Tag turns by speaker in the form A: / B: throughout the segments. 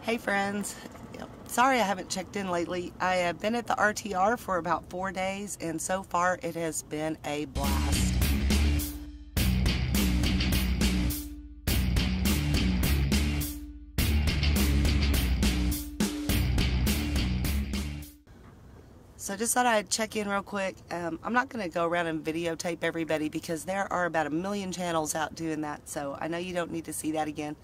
A: Hey friends, sorry I haven't checked in lately. I have been at the RTR for about 4 days and so far it has been a blast. So just thought I'd check in real quick. I'm not going to go around and videotape everybody because there are about 1 million channels out doing that, so I know you don't need to see that again.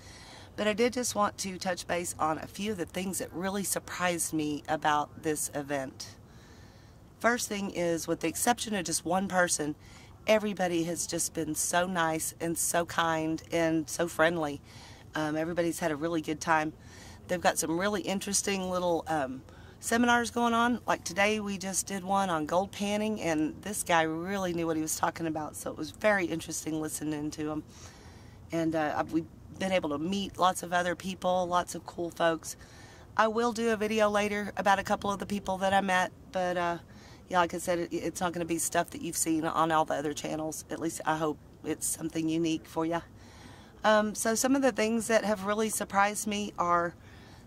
A: But I did just want to touch base on a few of the things that really surprised me about this event. First thing is, with the exception of just one person, everybody has just been so nice and so kind and so friendly. Everybody's had a really good time. They've got some really interesting little seminars going on. Like today we just did one on gold panning and this guy really knew what he was talking about, so it was very interesting listening to him. And we've been able to meet lots of other people, lots of cool folks. I will do a video later about a couple of the people that I met, but yeah, like I said, it's not going to be stuff that you've seen on all the other channels. At least I hope it's something unique for you. So some of the things that have really surprised me are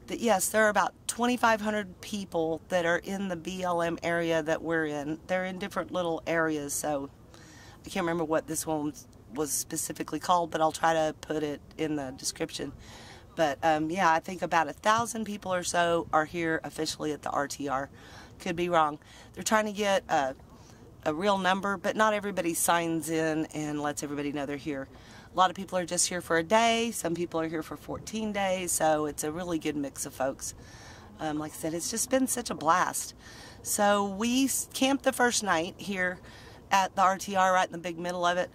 A: that yes, there are about 2,500 people that are in the BLM area that we're in. They're in different little areas, so I can't remember what this one was specifically called, but I'll try to put it in the description. But yeah, I think about 1,000 people or so are here officially at the RTR. Could be wrong. They're trying to get a real number, but not everybody signs in and lets everybody know they're here. A lot of people are just here for a day. Some people are here for 14 days, so it's a really good mix of folks. Like I said, it's just been such a blast. So we camped the first night here at the RTR, right in the big middle of it.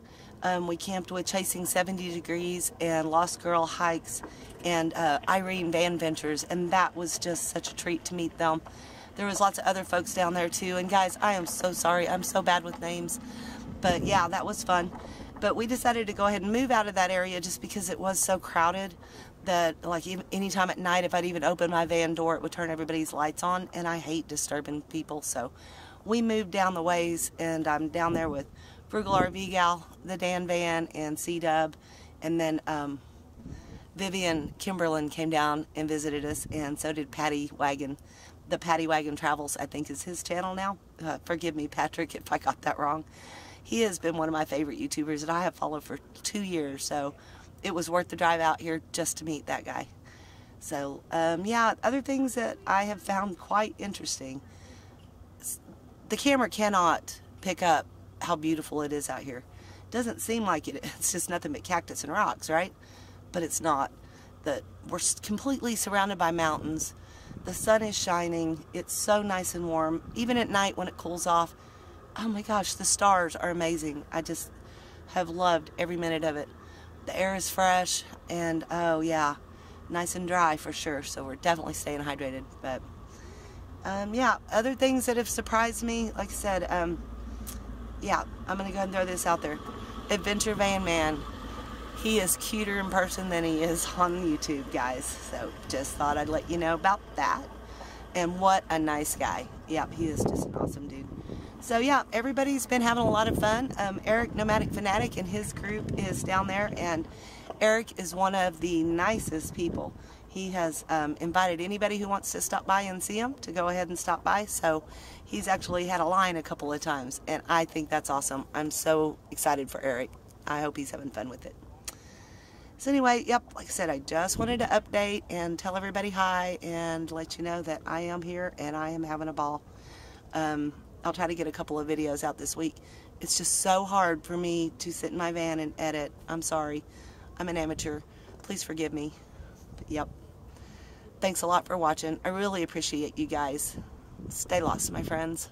A: We camped with Chasing 70 Degrees and Lost Girl Hikes and Irenes Vanventures, and that was just such a treat to meet them. There was lots of other folks down there too, and guys, I am so sorry, I'm so bad with names, but yeah, that was fun. But we decided to go ahead and move out of that area just because it was so crowded that, like, anytime at night if I'd even open my van door, it would turn everybody's lights on, and I hate disturbing people. So we moved down the ways, and I'm down there with FrugalRVGal, TheDanVan, and C-Dub, and then Vivian Kimberland came down and visited us, and so did Paddy Wagon. The Paddy Wagon Travels, I think, is his channel now. Forgive me, Patrick, if I got that wrong. He has been one of my favorite YouTubers that I have followed for 2 years, so it was worth the drive out here just to meet that guy. So, yeah, other things that I have found quite interesting. The camera cannot pick up how beautiful it is out here. It doesn't seem like it. It's just nothing but cactus and rocks, right? But it's not. We're completely surrounded by mountains. The sun is shining. It's so nice and warm. Even at night when it cools off, oh my gosh, the stars are amazing. I just have loved every minute of it. The air is fresh and, oh yeah, nice and dry for sure. So we're definitely staying hydrated. But yeah, other things that have surprised me, like I said, yeah, I'm going to go ahead and throw this out there. Adventure Van Man. He is cuter in person than he is on YouTube, guys. So just thought I'd let you know about that. And what a nice guy. Yep, he is just an awesome dude. So yeah, everybody's been having a lot of fun. Eric, Nomadic Fanatic, and his group is down there. And Eric is one of the nicest people. He has invited anybody who wants to stop by and see him to go ahead and stop by. So he's actually had a line a couple of times. And I think that's awesome. I'm so excited for Eric. I hope he's having fun with it. So anyway, yep, like I said, I just wanted to update and tell everybody hi and let you know that I am here and I am having a ball. I'll try to get a couple of videos out this week. It's just so hard for me to sit in my van and edit. I'm sorry. I'm an amateur. Please forgive me. But yep. Thanks a lot for watching. I really appreciate you guys. Stay lost, my friends.